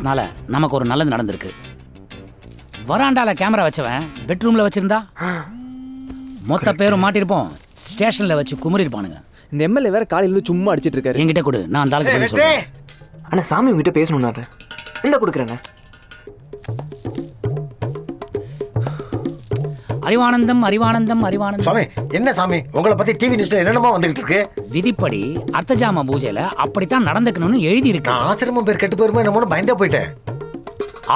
னால நமக்கு ஒரு நல்லது நடந்திருக்கு. வராண்டால கேமரா வச்சவன் பெட்ரூம்ல வச்சிருந்தா மொத்த பேரும் மாட்டிருப்போம். ஸ்டேஷன்ல வச்சு குமுறிருப்பானுங்க. இந்த எம்எல்ஏ வேற காலையில இருந்து சும்மா அடிச்சிட்டு இருக்காரு. என்கிட்ட கொடு, நான் அந்த ஆளுக்கு பதில் சொல்றேன். அண்ணா சாமி உங்ககிட்ட பேசணும்னா அதை இந்த கொடுக்குறேண்ணே. அறிவானந்தம் அறிவானந்தம் அறிவானந்தம். சாமி என்ன சாமி, உங்களை பத்தி டிவி நியூஸ்ல என்னென்னமோ வந்துகிட்டு இருக்கு. விதிப்படி அர்த்தஜாம பூஜையில அப்படித்தான் நடந்துக்கணும்னு எழுதி இருக்கு. நான் ஆசிரமம் பேர் கெட்டு போயிருமோ என்னமோன்னு பயந்தே போயிட்டேன்.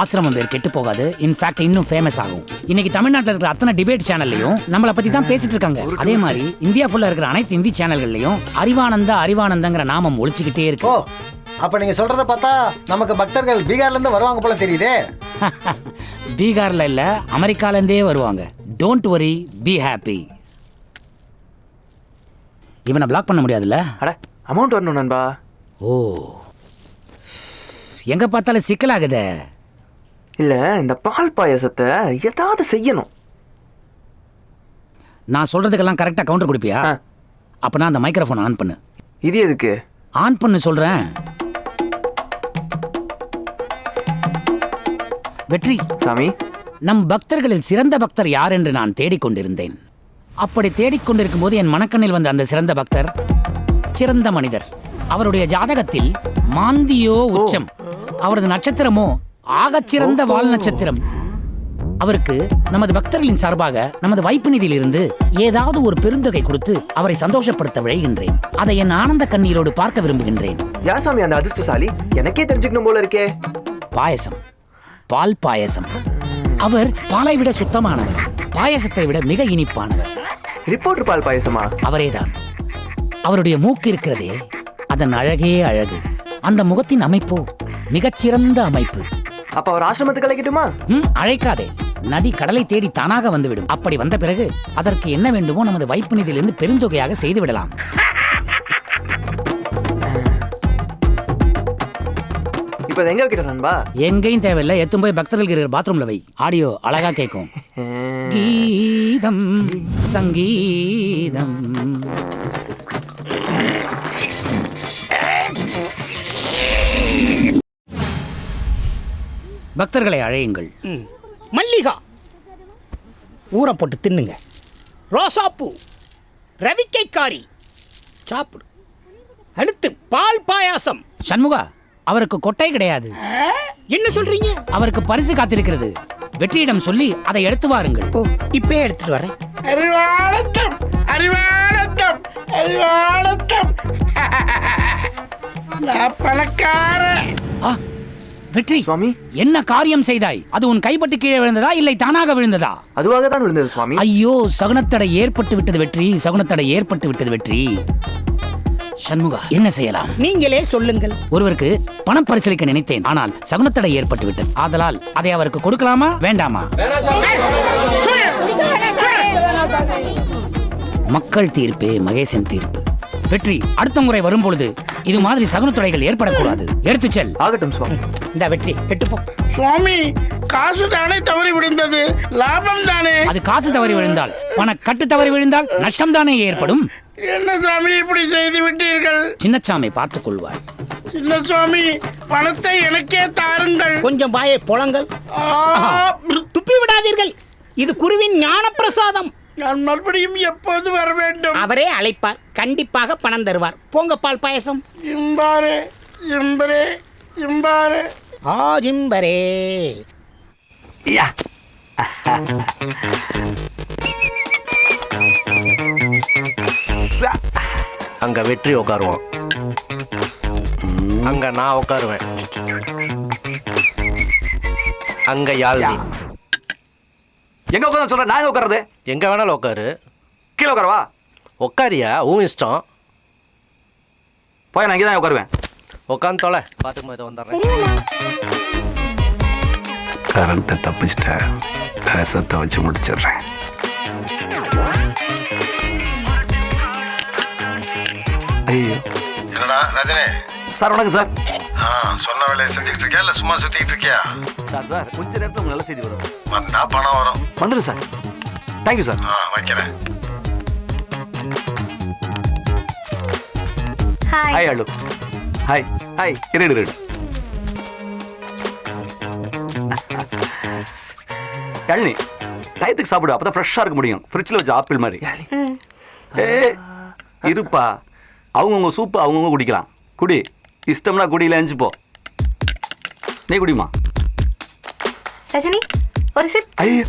ஆசிரமம் பேர் கெட்டு போகாது, இன்ஃபேக்ட் இன்னும் ஃபேமஸ் ஆகும். இன்னைக்கு தமிழ்நாட்டில் இருக்கிற அத்தனை டிபேட் சேனல்லையும் நம்மளை பத்தி தான் பேசிட்டு இருக்காங்க. அதே மாதிரி இந்தியா ஃபுல்லா இருக்கிற அனைத்து இந்தி சேனல்கள்லயும் அறிவானந்தா அறிவானந்தங்கிற நாமம் ஒழிச்சுக்கிட்டே இருக்கு. ஓ, அப்ப நீங்க சொல்றத பார்த்தா நமக்கு பக்தர்கள் பீகார்ல இருந்து வருவாங்க போல தெரியுதே. பீகார்ல இல்ல, அமெரிக்கால இருந்தே வருவாங்க. Don't worry, be happy. இவனை பிளாக் பண்ண முடியாதுல்ல? அட அமௌண்ட் வரணும் நண்பா. ஓ, எங்க பார்த்தாலும் சிக்கலாகுதே. இல்ல இந்த பால் பாயசத்தை ஏதாவது செய்யணும். நான் சொல்றதுக்கெல்லாம் கரெக்டா கவுண்டர் கொடுப்பியா? அப்பனா அந்த மைக்ரோஃபோன் ஆன் பண்ணு. இது எதுக்கு ஆன் பண்ணு சொல்றேன். வெற்றி சாமி, நம் பக்தர்களில் சிறந்த பக்தர் யார் என்று நான் தேடிக்கொண்டிருந்தேன். அப்படி தேடிக்கொண்டிருக்கும் போது என் மனக்கண்ணில் வந்த அந்த சிறந்த பக்தர் சிறந்த மனிதர். அவருடைய ஜாதகத்தில் மாந்தியோ உச்சம், அவரது நட்சத்திரமோ ஆகச்சிறந்த வால் நட்சத்திரம். அவருக்கு நமது பக்தர்களின் சார்பாக நமது வைப்பு நிதியிலிருந்து ஏதாவது ஒரு பெருந்தொகை கொடுத்து அவரை சந்தோஷப்படுத்த விழைகின்றேன். அதை என் ஆனந்த கண்ணீரோடு பார்க்க விரும்புகின்றேன். யா சாமி அந்த அதிர்ஷ்டசாலி? எனக்கே தெரிஞ்சுக்கணும் போல இருக்கே. பாயசம், பால் பாயசம். அவர் பாலை விட சுத்தமானவர், பாயசத்தை விட மிக இனிப்பானவர். ரிப்போர்ட்டர் பால் பாயசமா? அவரேதான். அவருடைய மூக்கு இருக்கிறதே, அதன் அழகே அழகு. அந்த முகத்தின் அமைப்போ மிகச்சிறந்த அமைப்பு. அப்ப அவர் ஆசிரமத்துக்கு அழைக்கட்டுமா? அழைக்காதே. நதி கடலை தேடி தானாக வந்துவிடும். அப்படி வந்த பிறகு அதற்கு என்ன வேண்டுமோ நமது வைப்பு நிதியிலிருந்து பெருந்தொகையாக செய்து விடலாம். இப்ப எங்க வைக்கிட்ட நண்பா? எங்கேயும் தேவையில்லை, எத்தும் போய் பக்தர்களுக்கு இருக்கிற பாத்ரூம்ல வை. ஆடியோ அழகா கேட்கும். கீதம் சங்கீதம். பக்தர்களை அழையுங்கள். மல்லிகா ஊற போட்டு தின்னுங்க. ரோசாப்பூ, ரவிக்கைக்காரி சாப்பிடு. அடுத்து பால் பாயாசம். சண்முகா, அவருக்கு கொட்டை கிடையாது. என்ன சொல்றீங்க? அவருக்கு பரிசு காத்திருக்கிறது. வெற்றியிடம் சொல்லி அதை எடுத்து வாருங்கள். இப்பே எடுத்துட்டு வரேன். அறிவானந்தம் அறிவானந்தம் அறிவானந்தம். நான் பணக்காரன். வெற்றி, சுவாமி என்ன காரியம் செய்தாய்? அது உன் கைப்பட்டு கீழே விழுந்ததா இல்லை தானாக விழுந்ததா? அதுவாக தான் விழுந்தது சுவாமி. ஐயோ, சகுனத்தடை ஏற்பட்டு விட்டது வெற்றி, சகுனத்தடை ஏற்பட்டு விட்டது வெற்றி. சண்முகா, என்ன செய்யலாம்? நீங்களே சொல்லுங்கள். ஒருவருக்கு பணம் பரிசளிக்க நினைத்தேன், ஆனால் சகுனத்தடை ஏற்பட்டு விட்டது. ஆதலால் அதை அவருக்கு கொடுக்கலாமா வேண்டாமா? மக்கள் தீர்ப்பே மகேசன் தீர்ப்பு. வெற்றி, அடுத்த முறை வரும் பொழுது இது மாதிரி சகுனத்தடைகள் ஏற்படக்கூடாது. எடுத்து செல். ஆகட்டும் சுவாமி. இந்த வெற்றி கெட்டுப்போ. சுவாமி, காசு தானே தவறி விழுந்தது, லாபம் தானே. அது காசு தவறி விழுந்தால், பண கட்டு தவறி விழுந்தால் நஷ்டம் தானே ஏற்படும். என்ன சாமி இப்படி செய்து விட்டீர்கள்? சின்னசாமி பார்த்துக் கொள்வார். சின்ன சுவாமி, பணத்தை எனக்கே தாருங்கள். கொஞ்சம் வாயை பொளங்கள். துப்பி விடாதீர்கள். இது குருவின் ஞான பிரசாதம். நான் மறுபடியும் எப்போது வர வேண்டும்? அவரே அழைப்பார், கண்டிப்பாக பணம் தருவார். போங்க பால் பாயசம். இம்பாரே இம்பரே இம்பாரே ஆஜிம்பரே. அங்க வெற்றி உட்காருவான், அங்க நான் உட்காருவேன், அங்க யாழ்னி. எங்க உட்கார சொல்ற? நான் உட்கார்றது? எங்க வேணாலும் உட்காரு. கீழே உட்காரவா? உட்காரியா, உன் இஷ்டம். போய் நான் இங்கே தான் உட்காருவேன். உட்காந்து தொலை, பார்த்துக்கு இதை வந்துடுறேன். கரண்ட்டை தப்பிச்சிட்டேன், ரசத்தை வச்சு முடிச்சிடுறேன். ஐயோ, என்னடா ரஜினி? சார் வணக்கம் சார். சொன்ன வேலையை செஞ்சுக்கிட்டு இருக்கியா இல்லை சும்மா சுத்திக்கிட்டு இருக்கியா? சார் கொஞ்ச நேரத்தில் உங்களுக்கு நல்ல செய்தி வரும். வந்தா பணம் வரும். வந்துடும் சார். Thank you sir. வைக்கிறேன். ஹாய் அலு. Hi hi. இரு. யாழினி டயத்துக்கு சாப்பிடு, அப்பதான் ஃப்ரெஷ்ஷாக இருக்க முடியும். ஃப்ரிட்ஜில் வச்ச ஆப்பிள் மாதிரி. ஏ இருப்பா, அவங்கவுங்க சூப்பு அவங்கவுங்க குடிக்கலாம். குடி, இஷ்டம்னா குடியில் எஞ்சிப்போ. நீ குடிமா. ரஜினி ஒரு சிப். ஐயோ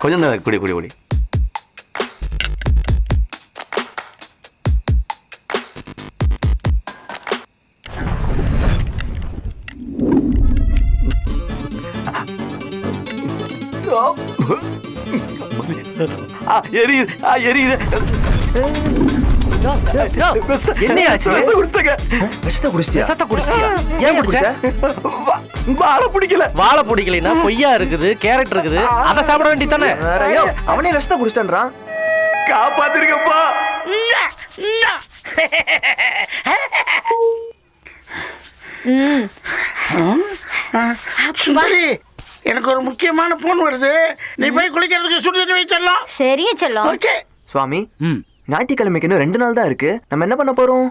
கொஞ்சம் தான் குடி குடி குடி. எரியுது எரியுது. என்னையாச்சு? விஷத்தை குடிச்சிட்டியா? விஷத்தை குடிச்சிட்டியா? ஏன் குடிச்ச? வாழை பிடிக்கல. வாழை பிடிக்கலைன்னா கொய்யா இருக்குது, கேரட் இருக்குது, அதை சாப்பிட வேண்டியதானே. அவனே விஷத்தை குடிச்சிட்டான்றான். காப்பாத்திருக்கப்பா. சுந்தரி, எனக்கு ஒரு முக்கியமான போன் வருது. நீ போய் குளிக்கிறதுக்கு சுடு தண்ணி வச்சிடலாம். சரியா செல்லம். ஓகே சுவாமி, ம் ஞாயிற்றுக்கிழமைக்கு இன்னும் 2 நாள் தான் இருக்கு. நம்ம என்ன பண்ண போறோம்?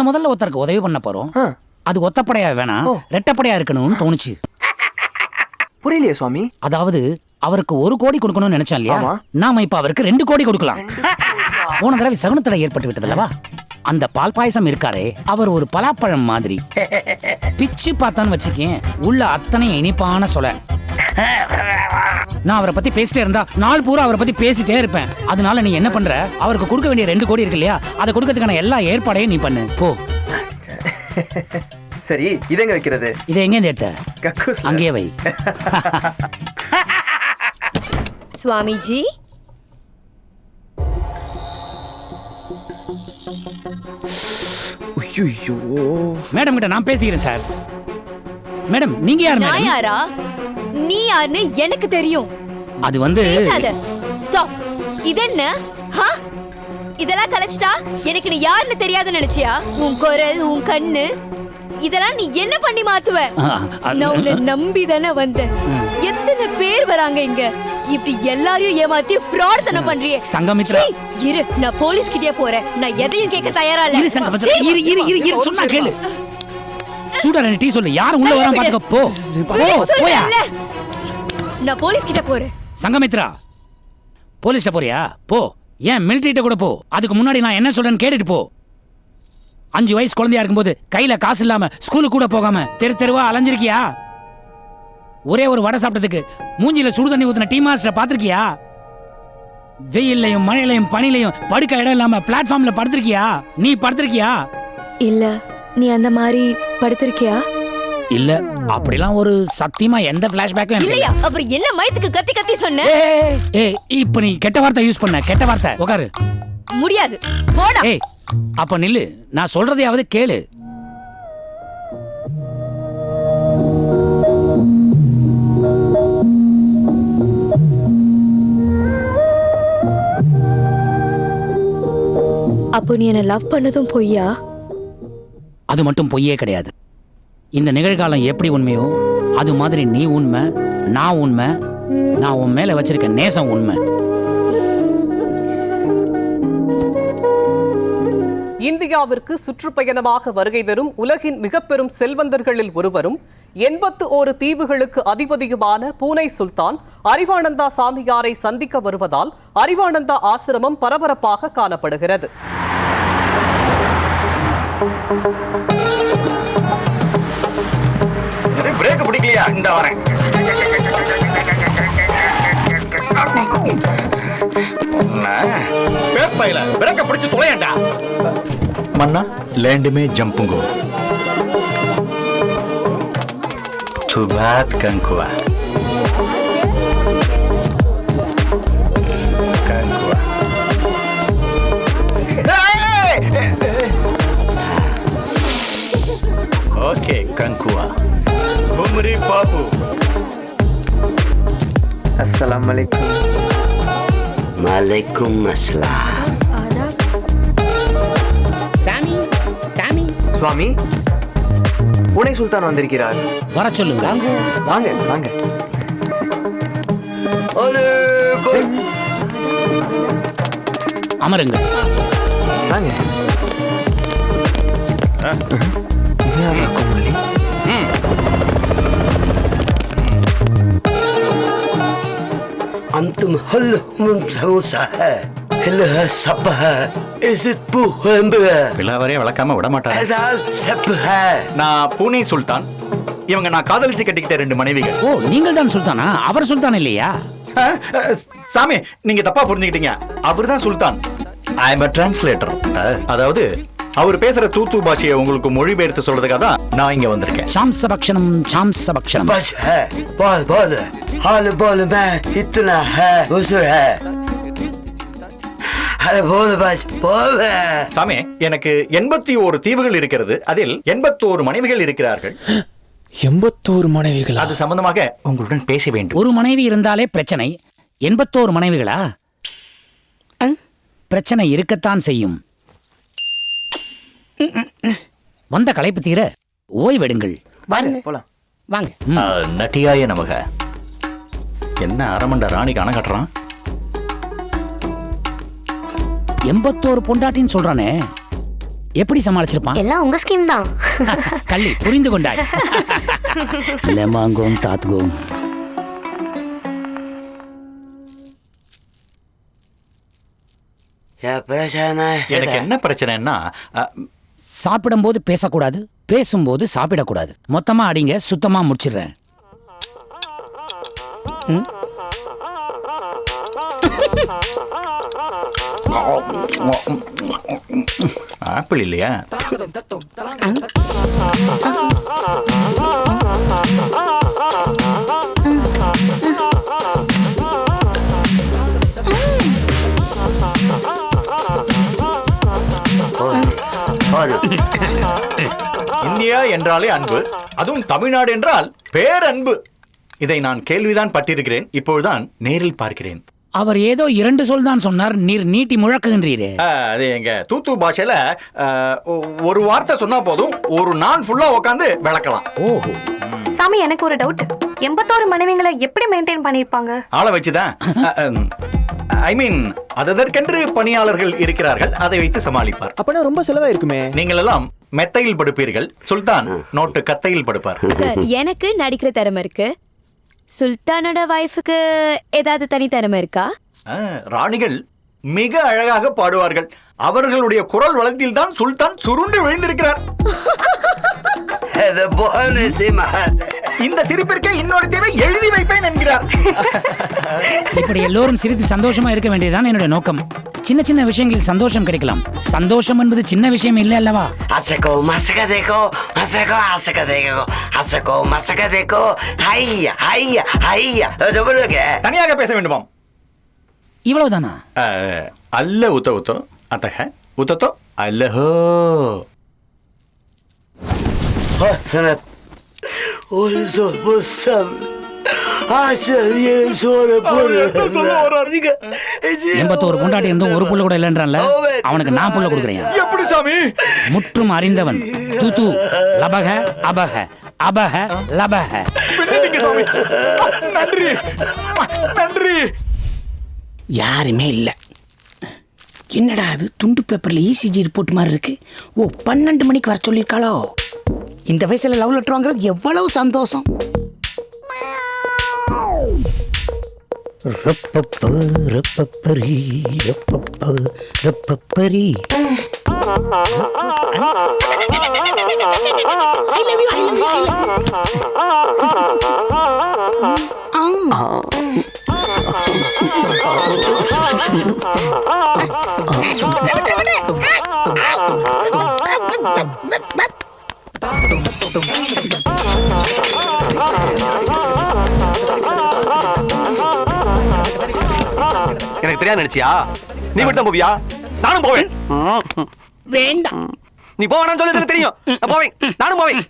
முதல்ல ஒருத்தருக்கு உதவி பண்ண போறோம். ஆ, அது ஒத்தப்படையா வேணாம், ரெட்டப்படையா இருக்கணும்னு தோணுச்சு. புரியலையே சுவாமி. அதாவது அவருக்கு 1 கோடி கொடுக்கணும்னு நினைச்சோம் இல்லையா? ஆமா. நாம இப்ப அவருக்கு 2 கோடி கொடுக்கலாம். போன தடவை சகுனத்தடை ஏற்பட்டு விட்டதுல்லவா? அந்த பால் பாயசம் இருக்காரே, அவர் ஒரு பலாப்பழம் மாதிரி. பிச்சு பார்த்தான்னு வச்சுக்கேன், உள்ள அத்தனை இனிப்பான சொல. நான் அவரை பத்தி பேசிட்டே இருந்தா நாள் பூரா அவரை பத்தி பேசிட்டே இருப்பேன். அதனால நீ என்ன பண்ற, அவருக்கு கொடுக்க வேண்டிய 2 கோடி இருக்கு இல்லையா, அதை கொடுக்கறதுக்கான எல்லா ஏற்பாடையும் நீ பண்ணு போ. சரி, இதை எங்க வைக்கிறது? இதை எங்க எடுத்த? கக்கூஸ்ல. அங்கேயே வை. சுவாமிஜி, ஐயோ, மேடம் கிட்ட நான் பேசிக்கிறேன் சார். மேடம் நீங்க யார் நான் மேடம்? யாரா? நீ யாருன்னு எனக்கு தெரியும். அது வந்து பேசாத. Stop. இது என்ன? ஹா? இதெல்லாம் கலைச்சிட்டா எனக்கு நீ யாருன்னு தெரியாதுன்னு நினைச்சியா? உன் குரல், உன் கண்ணு, இதெல்லாம் நீ என்ன பண்ணி மாத்துவ? நான் உன்னை நம்பி தானே வந்தேன். எத்தனை பேர் வராங்க இங்க. இப்படி எல்லாரையும் ஏமாத்தி fraud தனம் பண்றியே. சங்கமித்ரா. சீ, இரு, நான் போலீஸ் கிட்டே போறேன். நான் எதையும் கேட்க தயாரா இல்ல. இரு சங்கமித்ரா, இரு இரு இரு இரு சொன்னா கேளு. சூடா டீ சொல்லு, யார் உள்ள வராம பாத்துக்க போ. போயா. நான் போலீஸ் கிட்ட போறேன். சங்கமித்ரா, போலீஸ்ல போறியா? போ. ஏன் மிலிட்டரிட்ட கூட போ. அதுக்கு முன்னாடி நான் என்ன சொல்றேன்னு கேட்டுட்டு போ. 5 வயசு குழந்தையா இருக்கும்போது கையில காசு இல்லாம ஸ்கூலுக்கு கூட போகாம தெருவா அலைஞ்சிருக்கியா? ஒரே ஒரு வடை சாப்பிட்டதுக்கு மூஞ்சில சுடு தண்ணி ஊத்துன டீ மாஸ்டர் பாத்திருக்கியா? வெயிலையும் மழையிலையும் பனிலையும் படுக்க இடம் இல்லாம பிளாட்ஃபார்ம்ல படுத்திருக்கியா? நீ படுத்திருக்கியா? இல்ல, நீ அந்த மாதிரி படுத்திருக்கியா? இல்ல, அப்படிலாம் ஒரு சத்தியமா எந்த பிளாஷ்பேக்கும் இல்லையா? அப்புறம் என்ன மயத்துக்கு கத்தி கத்தி சொன்ன? ஏய், இப்ப நீ கெட்ட வார்த்தை யூஸ் பண்ண. கெட்ட வார்த்தை. உட்காரு. முடியாது, போடா. ஏய், அப்ப நில்லு. நான் சொல்றதையாவது கேளு. அப்போ நீ என்ன லவ் பண்ணதும் பொய்யா? அது மட்டும் பொய்யே கிடையாது. இந்த நிகழ்காலம் எப்படி உண்மையோ அது மாதிரி நீ உண்மை, நான் உண்மை, நான் உன் மேல வச்சிருக்க நேசம் உண்மை. இந்தியாவிற்கு சுற்றுப்பயணமாக வருகை தரும் உலகின் மிக பெரும் செல்வந்தர்களில் ஒருவரும் 81 தீவுகளுக்கு அதிபதியுமான பூனை சுல்தான் அறிவானந்தா சாமியாரை சந்திக்க வருவதால் அறிவானந்தா ஆசிரமம் பரபரப்பாக காணப்படுகிறது. பிரேக் பிடிக்கலையா? இந்த வரேன். பேப்பையில பிரேக்க பிடிச்சு தொலையண்டா. मन्ना लैंड में जंपुंगो तू बात कंकुआ कंकुआ ओके कंकुआ घुमरी बाबू अस्सलाम वालेकुम. वालेकुम अस्सलाम. சுவாமி, பூனை சுல்தான் வந்திருக்கிறார். வர சொல்லுங்க. வாங்க வாங்க. அமருங்க. வாங்க. பிளாவரே வளர்க்காம விட மாட்டார். நான் பூனே சுல்தான். இவங்க நான் காதலிச்சு கட்டிக்கிட்ட 2 மனைவிகள். ஓ, நீங்கள் தான் சுல்தானா? அவர் சுல்தான் இல்லையா? சாமி, நீங்க தப்பா புரிஞ்சுக்கிட்டீங்க. அவர்தான் Sultan. I am a translator. அதாவது அவர் பேசுற தூத்து பாஷையை உங்களுக்கு மொழிபெயர்த்து சொல்றதுக்காக தான் நான் இங்க வந்திருக்கேன். சாம்சபக்ஷனம் சாம்சபக்ஷனம். சாமி, எனக்கு 81 தீவுகள் இருக்கிறது. அதில் 81 மனைவிகள் இருக்கிறார்கள். 81 மனைவிகள். அது சம்பந்தமாக உங்களுடன் பேச வேண்டும். ஒரு மனைவி இருந்தாலே பிரச்சனை. 81 மனைவிகளா? பிரச்சனை இருக்கத்தான் செய்யும். வந்த களைப்பு தீர ஓய்வெடுங்கள். வாங்க போலாம். வாங்க. நட்டியாய நமக. என்ன அரமண்ட ராணிக்கு அணை கட்டுறான்? 81 பொண்டாட்டின்னு சொல்றானே, எப்படி சமாளிச்சிருப்பான்? எல்லாம் உங்க ஸ்கீம் தான். கள்ளி, புரிந்து கொண்டாய். லெமாங்கோம் தாத்கோம். எனக்கு என்ன பிரச்சனைன்னா, சாப்பிடும்போது பேசக்கூடாது, பேசும்போது சாப்பிடக்கூடாது. மொத்தமா அடிங்க, சுத்தமா முடிச்சிடுறேன். ஆப்பிள் இல்லையா? இந்தியா என்றாலே அன்பு, அதுவும் தமிழ்நாடு என்றால் பேரன்பு. இதை நான் கேள்விதான் பட்டிருக்கிறேன், இப்பொழுதுதான் நேரில் பார்க்கிறேன். அவர் ஏதோ 2 சொல் தான் சொன்னார், நீர் நீட்டி முழக்குகின்றீரே. அது எங்க தூத்து பாஷையில ஒரு வார்த்தை சொன்னா போதும், ஒரு நாள் ஃபுல்லா உட்காந்து விளக்கலாம். ஓஹோ. சாமி, எனக்கு ஒரு டவுட். 81 மனைவிகளை எப்படி மெயின்டைன் பண்ணிருப்பாங்க? ஆளை வச்சுதான். ஐ மீன், அதற்கென்று பணியாளர்கள் இருக்கிறார்கள், அதை வைத்து சமாளிப்பார். அப்பனா ரொம்ப செலவா இருக்குமே. நீங்கள் எல்லாம் மெத்தையில் படுப்பீர்கள், சுல்தான் நோட்டு கத்தையில் படுப்பார். சார், எனக்கு நடிக்கிற திறமை இருக்கு. சுல்தானோட வைஃபுக்கு ஏதாவது தனி திறமை இருக்கா? ராணிகள் மிக அழகாக பாடுவார்கள். அவர்களுடைய குரல் வளத்தில் தான் சுல்தான் சுருண்டு விழுந்திருக்கிறார். இந்த சிரிப்பிற்கே இன்னொரு தேவை எழுதி வைப்பேன் என்கிறார். இப்படி எல்லோரும் சிரித்து சந்தோஷமா இருக்க வேண்டியதுதான் என்னுடைய நோக்கம். சின்ன சின்ன விஷயங்களில் சந்தோஷம் கிடைக்கலாம். சந்தோஷம் என்பது சின்ன விஷயம் இல்லை அல்லவா? தனியாக பேச வேண்டுமாம். இவ்வளவுதானா? அல்ல உத்த உத்தோ அத்தக உத்தோ அல்லஹோ. எண்பத்தோரு பொண்டாட்டி இருந்தும் ஒரு புள்ள கூட இல்லைன்றான்ல, அவனுக்கு நான் புள்ள கொடுக்குறேன். எப்படி சாமி? முற்றும் அறிந்தவன். துது லபக அபக அபக லபக. நன்றி நன்றி. யாருமே இல்லை. என்னடா அது, துண்டு பேப்பர்ல இசிஜி ரிப்போர்ட் மாதிரி இருக்கு. ஓ, 12 மணிக்கு வர சொல்லியிருக்காளோ. இந்த வயசுல லவ் லெட்டர் வாங்குறது எவ்வளவு சந்தோஷம். ரப்பப்ப ரப்பப்பரி ரப்பப்ப ரப்பப்பரி. I love you, I love you, I love எனக்கு தெரியாது நினைச்சியா? நீ மட்டும் போவியா? நானும் போவேன். வேண்டாம். நீ போவேன்னு சொல்லி எனக்கு தெரியும். நான் போவேன். நானும் போவேன்.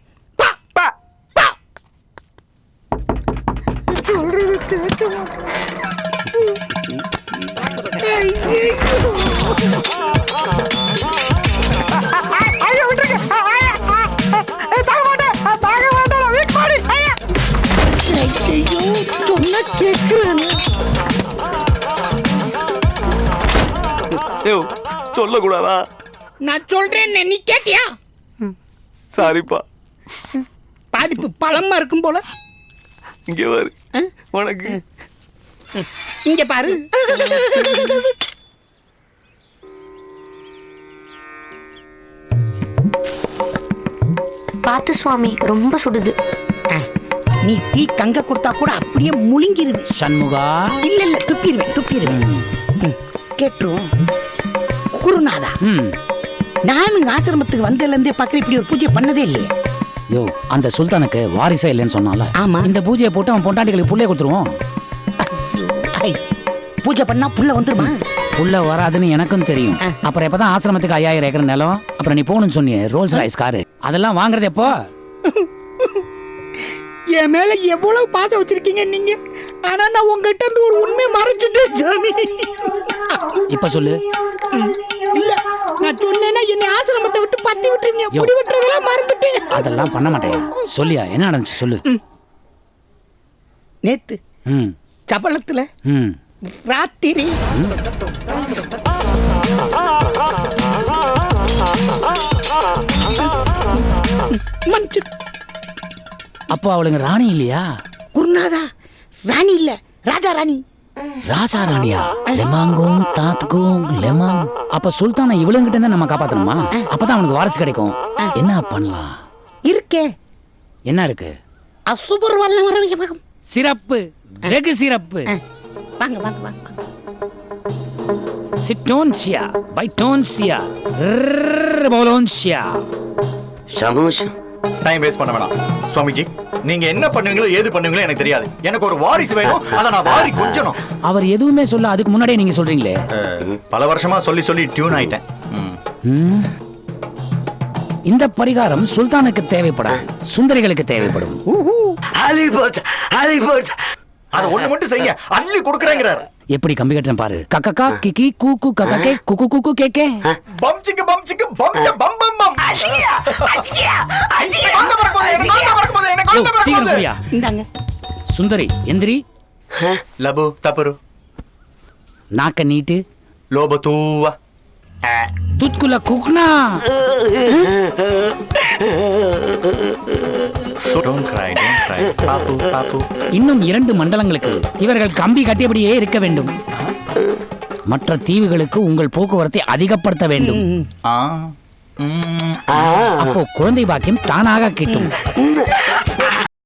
சொல்லக்கூடாதா? நான் சொல்றேன், நீ கேட்டியா? சாரிப்பா. பாதிப்பு பழமா இருக்கும் போல. இங்க வரு. உனக்கு இங்க பாரு. பார்த்து சுவாமி, ரொம்ப சுடுது. நீ டீ கங்க கொடுத்தா கூட அப்படியே முழுங்கிருவேன். சண்முகா, இல்ல இல்ல, துப்பிடுவேன். கேட்டுரும். குருநாதா, நானும் ஆசிரமத்துக்கு வந்ததுல இருந்தே பாக்குற இப்படி ஒரு பூஜை பண்ணதே இல்லையே. யோ, அந்த சுல்தானுக்கு வாரிசே இல்லைன்னு சொன்னால. ஆமா. இந்த பூஜையை போட்டு அவன் பொண்டாட்டிகளுக்கு புள்ளைய கொடுத்துருவோம். ஐ, பூஜை பண்ணா புள்ள வந்துருமா? புள்ள வராதுன்னு எனக்கும் தெரியும். அப்புறம் எப்பதான் ஆசிரமத்துக்கு 5000 ஏக்கர் நிலம், அப்புறம் நீ போகணும்னு சொன்னியே ரோல்ஸ் ராய்ஸ் காரு, அதெல்லாம் வாங்குறது எப்போ? என் மேல எவ்வளவு பாசம் வச்சிருக்கீங்க நீங்க. ஆனா நான் உங்ககிட்ட இருந்து ஒரு உண்மையை மறைச்சிட்டேன் சாமி. இப்ப சொல்லு. இல்ல, நான் சொன்னேன்னா என்னை ஆசிரமத்தை விட்டு பத்தி விட்டுருங்க. முடி விட்டுறதெல்லாம் மறந்துட்டேன். அதெல்லாம் பண்ண மாட்டேன். சொல்லியா, என்ன நடந்துச்சு சொல்லு. நேத்து சபலத்துல ராத்திரி அப்போ அவளுங்க ராணி இல்லையா? குருநாதா, ராணி இல்ல, ராஜா ராணி. ராஜா ராணியா? லெமாங்கோங் தாத்கோங் லெமாங். அப்ப சுல்தானை இவளுங்கிட்ட இருந்து நம்ம காப்பாத்தணுமா? அப்பதான் அவனுக்கு வாரிசு கிடைக்கும். என்ன பண்ணலாம்? இருக்கே. என்ன இருக்கு? அசுபர் வல்ல சிறப்பு, வெகு சிறப்பு. வாங்க வாங்க வாங்க. சிட்டோன்சியா, பைட்டோன்சியா, போலோன்சியா. சமோஷம். டைம் வேஸ்ட் பண்ண வேணாம் சுவாமிஜி. நீங்க என்ன பண்ணுவீங்களோ ஏது பண்ணுவீங்களோ எனக்கு தெரியாது. எனக்கு ஒரு வாரிசு வேணும், அதை நான் வாரி கொஞ்சணும். அவர் எதுவுமே சொல்ல, அதுக்கு முன்னாடியே நீங்க சொல்றீங்களே. பல வருஷமா சொல்லி சொல்லி டியூன் ஆயிட்டேன். இந்த பரிகாரம் சுல்தானுக்கு தேவைப்படாது, சுந்தரிகளுக்கு தேவைப்படும். அதை ஒண்ணு மட்டும் செய்ய அள்ளி கொடுக்கறேங்கிறார். எப்படி கம்பி கட்டுறேன் பாரு. கக்கா கிக்கி கூக்கு கக்கே குக்கு குக்கு கேக்கே. பம் சிக்கு பம் சிக்கு பம் பம் பம் பம். சீக்கிரம் புரியா. இந்தாங்க சுந்தரி எந்திரி. லபு தப்பரு நாக்க நீட்டு. லோப தூவா துத்குல குக்னா. Don't cry, don't cry. பாப்பு பாப்பு. இன்னும் 2 மண்டலங்களுக்கு இவர்கள் கம்பி கட்டியபடியே இருக்க வேண்டும். மற்ற தீவுகளுக்கு உங்கள் போக்குவரத்தை அதிகப்படுத்த வேண்டும். அப்போ குழந்தை பாக்கியம் தானாக கிட்டும்.